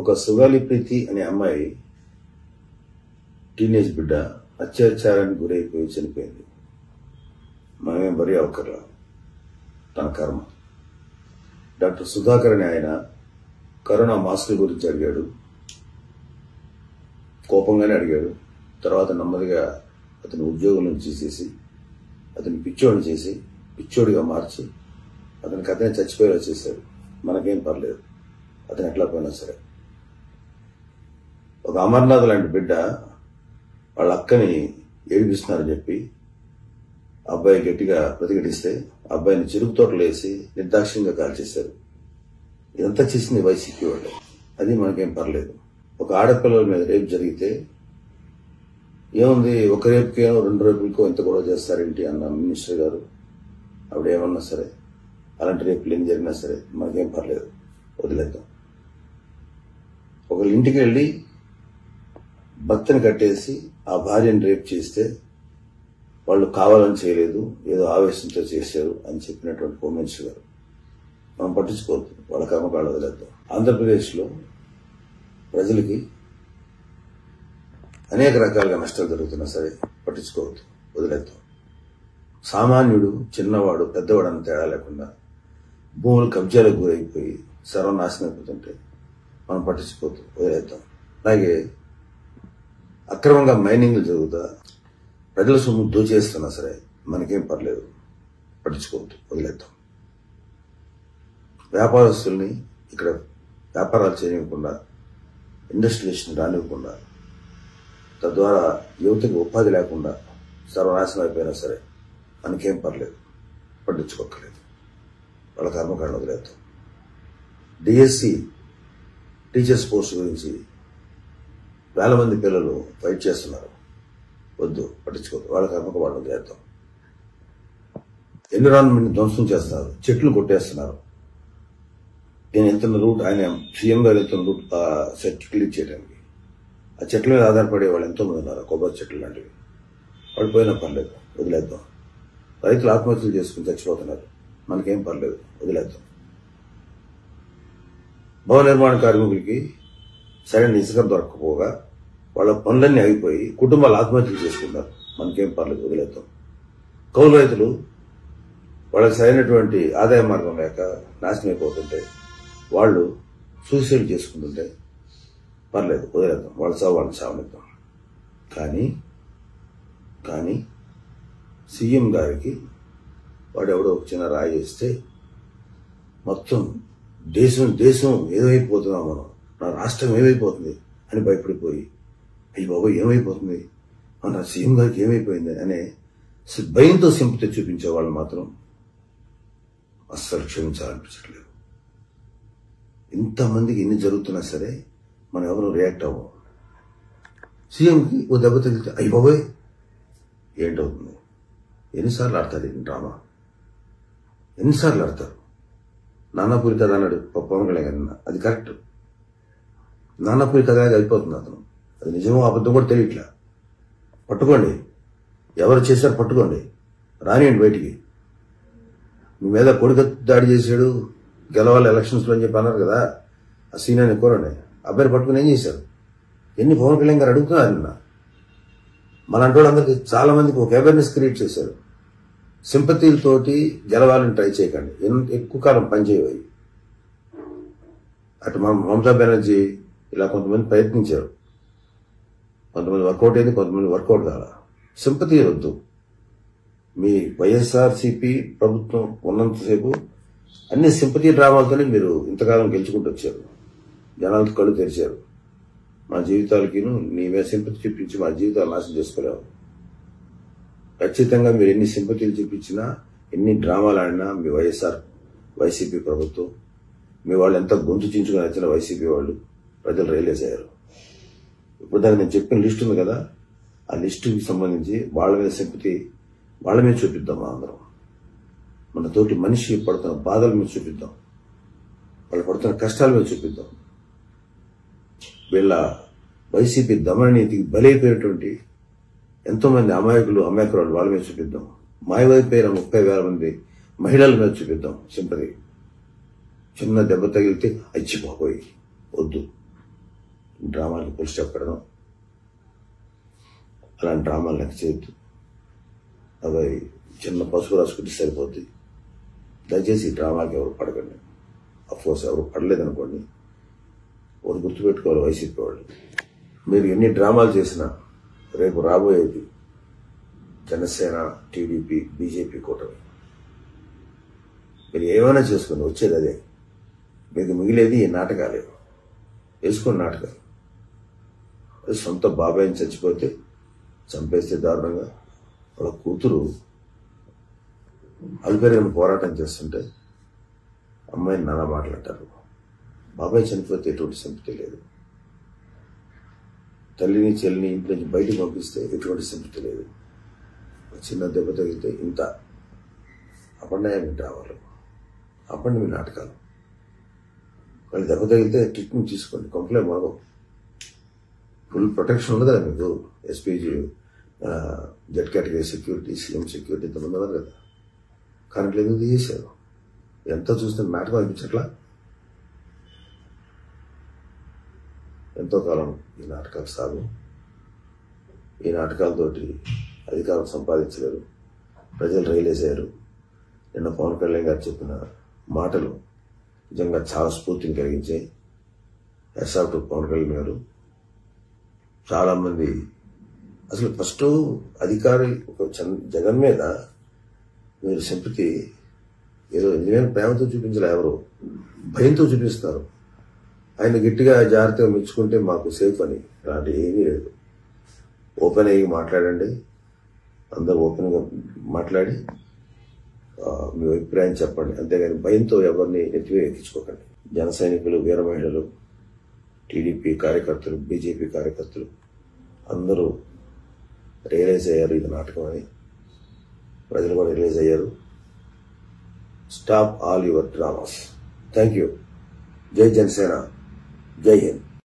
ఒక సుగాలి ప్రీతి అనే అమ్మాయి టీనేజ్ బిడ్డ అత్యాచారానికి గురైపోయి చనిపోయింది. మనమేం బరి అవకర్లా, తన కర్మ. డాక్టర్ సుధాకర్ అని ఆయన కరోనా మాస్కుల గురించి అడిగాడు. కోపంగానే అడిగాడు. తర్వాత నెమ్మదిగా అతని ఉద్యోగం నుంచి తీసేసి అతని పిచ్చోడిని చేసి పిచ్చోడిగా మార్చి అతనికి అతనే చచ్చిపోయేలా చేశాడు. మనకేం పర్లేదు, అతను ఎట్లా పోయినా సరే. ఒక అమర్నాథ్ లాంటి బిడ్డ వాళ్ళ అక్కని ఏడిపిస్తున్నారని చెప్పి అబ్బాయి గట్టిగా ప్రతిఘటిస్తే అబ్బాయిని చెరుకు తోటలో వేసి నిర్దాక్ష్యంగా కాల్చేశారు. ఇదంతా చేసింది వైసీపీ వాళ్ళు. అది మనకేం పర్లేదు. ఒక ఆడపిల్లల మీద రేపు జరిగితే ఏముంది, ఒక రేపుకేమో 2 రేపులకో ఎంత గొడవ చేస్తారేంటి అన్న మినిస్టర్ గారు. ఆవిడ ఏమన్నా సరే, అలాంటి రేపులు ఏం జరిగినా సరే మనకేం పర్లేదు, వదిలేద్దాం. ఒకళ్ళ ఇంటికి వెళ్ళి భర్తని కట్టేసి ఆ భార్యను రేపు చేస్తే వాళ్ళు కావాలని చేయలేదు, ఏదో ఆవేశంతో చేశారు అని చెప్పినటువంటి హోమ్ మినిస్టర్ గారు. మనం పట్టించుకోవద్దు, వాళ్ళ కర్మకాళ్ళు వదిలేద్దాం. ఆంధ్రప్రదేశ్లో ప్రజలకి అనేక రకాలుగా నష్టాలు జరుగుతున్నా సరే పట్టించుకోవద్దు, వదిలేద్దాం. సామాన్యుడు, చిన్నవాడు, పెద్దవాడు అన్న తేడా లేకుండా భూములు కబ్జాలకు గురైపోయి సర్వనాశనం అయిపోతుంటే మనం పట్టించుకోవద్దు, వదిలేద్దాం. అలాగే అక్రమంగా మైనింగ్లు జరుగుతా ప్రజల సొమ్ము దోచేస్తున్నా సరే మనకేం పర్లేదు, పట్టించుకోవద్దు, వదిలేద్దాం. వ్యాపారస్తుల్ని ఇక్కడ వ్యాపారాలు చేయనివ్వకుండా, ఇండస్ట్రియలిస్ట్ని రానివ్వకుండా, తద్వారా యువతకి ఉపాధి లేకుండా సర్వనాశనం అయిపోయినా సరే మనకేం పర్లేదు, పట్టించుకోక్కర్లేదు. వాళ్ళ కర్మకాండ వదిలేద్దాం. డిఎస్సి టీచర్స్ పోస్ట్ గురించి వేల మంది పిల్లలు ఫైట్ చేస్తున్నారు, వద్దు, పట్టించుకోవద్దు. వాళ్ళ కర్మకు వాళ్ళు వదిలేద్దాం. ఎన్విరాన్మెంట్ ధ్వంసం చేస్తున్నారు, చెట్లు కొట్టేస్తున్నారు. నేను వెళ్తున్న రూట్, ఆయన సీఎం గారు వెళ్తున్న రూట్ చెట్లు క్లీన్ చేయడానికి, ఆ చెట్ల మీద ఆధారపడే వాళ్ళు ఎంతో మంది ఉన్నారు. కొబ్బరి చెట్లు లాంటివి, వాళ్ళు పోయినా పర్లేదు, వదిలేద్దాం. రైతులు ఆత్మహత్యలు చేసుకుని చచ్చిపోతున్నారు, మనకేం పర్లేదు, వదిలేద్దాం. భవన నిర్మాణ కార్మికులకి సరైన ఇసుక దొరకకపోగా వాళ్ళ పనులన్నీ ఆగిపోయి కుటుంబాలు ఆత్మహత్యలు చేసుకుంటారు, మనకేం పర్లేదు, వదిలేద్దాం. కౌలు రైతులు వాళ్ళకి సరైనటువంటి ఆదాయ మార్గం లేక నాశనం అయిపోతుంటే వాళ్ళు సూసైడ్ చేసుకుంటుంటే పర్లేదు, వదిలేద్దాం. వాళ్ళ చావు వాళ్ళని చావనిద్దాం. కానీ సీఎం గారికి వాడెవడో ఒక చిన్న రాయి వేస్తే మొత్తం దేశం ఏమైపోతున్నాం మనం, నా రాష్ట్రం ఏమైపోతుంది అని భయపడిపోయి, అయ్యి బాబు ఏమైపోతుంది, మన సీఎం గారికి ఏమైపోయింది అనే భయంతో సింపతి చూపించే వాళ్ళు మాత్రం అస్సలు క్షమించాలనిపించట్లేదు. ఇంతమందికి ఎన్ని జరుగుతున్నా సరే మనం ఎవరు రియాక్ట్ అవ్వం. సీఎంకి ఓ దెబ్బ తగిలితే అయ్యి బాబోయ్ ఏంటవుతుంది. ఎన్నిసార్లు ఆడతారు ఈ డ్రామా, ఎన్నిసార్లు ఆడతారు. నానాపూరి కథ అన్నాడు పవన్ కళ్యాణ్, అది కరెక్ట్. నానాపూరి కథ అయిపోతుంది అతను, అది నిజమో అబద్ధం కూడా తెలియట్లా. పట్టుకోండి, ఎవరు చేశారు పట్టుకోండి, రానియండి బయటికి. మీ మీద కొడుకు దాడి చేశాడు, గెలవాలి ఎలక్షన్స్లో అని చెప్పి అన్నారు కదా, ఆ సీనియర్ని కోరండి. అబ్బాయిని పట్టుకుని ఏం చేశారు, ఎన్ని పవన్ కళ్యాణ్ గారు అడుగుతున్నారు నిన్న. మనంటి వాళ్ళందరికీ చాలా మందికి ఒక అవేర్నెస్ క్రియేట్ చేశారు. సింపతీలతోటి గెలవాలని ట్రై చేయకండి, ఎక్కువ కాలం పనిచేయవి. అటు మమతా బెనర్జీ ఇలా కొంతమంది ప్రయత్నించారు, కొంతమంది వర్కౌట్ అయింది, కొంతమంది వర్కౌట్ కాల. సింపతీ వద్దు. మీ వైఎస్ఆర్సీపీ ప్రభుత్వం ఉన్నంతసేపు అన్ని సింపతీ డ్రామాలతోనే మీరు ఇంతకాలం గెలుచుకుంటూ వచ్చారు. జనాలతో కళ్ళు తెరిచారు. మా జీవితాలకి నీ మీద సింపతి చూపించి మా జీవితాలు నాశనం చేసుకోలేవు. ఖచ్చితంగా మీరు ఎన్ని సింపతీలు చూపించినా, ఎన్ని డ్రామాలు ఆడినా మీ వైసీపీ ప్రభుత్వం, మీ వాళ్ళు ఎంత గొంతు చించుకొని వచ్చిన వైసీపీ వాళ్ళు ప్రజలు రియలైజ్ అయ్యారు. ఇప్పుడు దానికి నేను చెప్పిన లిస్ట్ ఉంది కదా, ఆ లిస్టుకి సంబంధించి వాళ్ళ మీద సింపతి వాళ్ళ మీద చూపిద్దాం. అందరం మన తోటి మనిషి పడుతున్న బాధల మీద చూపిద్దాం, వాళ్ళు పడుతున్న కష్టాల మీద చూపిద్దాం. వీళ్ళ వైసీపీ దమననీతికి బలైపోయినటువంటి ఎంతో మంది అమాయకురాలు వాళ్ళ మీద చూపిద్దాం. మాయమైపోయిన 30,000 మంది మహిళల మీద చూపిద్దాం సింపతి. చిన్న దెబ్బ తగిలితే అచ్చిపోయి వద్దు, డ్రామాలకి ఫుల్ స్టాప్ పెడదాం. అలాంటి డ్రామాలు లెక్క చేయొద్దు. అవి చిన్న పసుపు రాసుకుంటే సరిపోద్ది. దయచేసి ఈ డ్రామాకి ఎవరు పడకండి. అఫ్కోర్స్ ఎవరు పడలేదనుకోండి, ఒకటి గుర్తుపెట్టుకోవాలి వైసీపీ వాళ్ళు. మీరు ఎన్ని డ్రామాలు చేసినా రేపు రాబోయేది జనసేన, టీడీపీ, బీజేపీ కూటమి. మీరు ఏమైనా చేసుకోండి, వచ్చేది అదే. మీకు మిగిలేది ఈ నాటకాలే. వేసుకోండి నాటకాలు. సొంత బాబాయిని చచ్చిపోతే చంపేస్తే దారుణంగా వాళ్ళ కూతురు అల్పేరుగా పోరాటం చేస్తుంటే అమ్మాయిని నానా మాట్లాడతారు. బాబాయ్ చనిపోతే ఎటువంటి సింపతి లేదు. తల్లిని చెల్లిని ఇంటి నుంచి బయటకు పంపిస్తే ఎటువంటి సింపతి లేదు. చిన్న దెబ్బ తగిలితే ఇంత అపన్నాయం రావాలి. అప్పండి మీ నాటకాలు. వాళ్ళు దెబ్బ తగిలితే ట్రీట్మెంట్ తీసుకోండి. కంప్లైంట్ మాకు ఫుల్ ప్రొటెక్షన్ ఉండదు కదా మీకు. SPG, Z category security, CM security ఇంతమంది ఉన్నారు కదా. కరెంట్లు ఎందుకు తీసేశారు? ఎంతో చూస్తున్న నాటకం అనిపించట్లా? ఎంతో కాలం ఈ నాటకాలు సాగు. ఈ నాటకాలతోటి అధికారం సంపాదించలేరు. ప్రజలు రియలైజ్ అయ్యారు. నిన్న పవన్ కళ్యాణ్ గారు చెప్పిన మాటలు నిజంగా చాలా స్ఫూర్తిని కలిగించాయి. ఎస్ఆర్ పవన్ కళ్యాణ్ గారు. చాలామంది అసలు ఫస్ట్ అధికారి జగన్ మీద మీరు సింపతి ఏదో నిజమైన ప్రేమతో చూపించలే, ఎవరు భయంతో చూపిస్తారు. ఆయన గట్టిగా జాగ్రత్తగా మెచ్చుకుంటే మాకు సేఫ్ అని. అలాంటి ఏమీ లేదు. ఓపెన్ అయ్యి మాట్లాడండి. అందరూ ఓపెన్గా మాట్లాడి మీ అభిప్రాయం చెప్పండి. అంతేగాని భయంతో ఎవరిని ఎక్కించుకోకండి. జన సైనికులు, వీర మహిళలు, టీడీపీ కార్యకర్తలు, బీజేపీ కార్యకర్తలు అందరూ రియలైజ్ అయ్యారు ఇది నాటకం అని. ప్రజలు కూడా రియలైజ్ అయ్యారు. Stop all your dramas. Thank you. జై జనసేన, జై హింద్.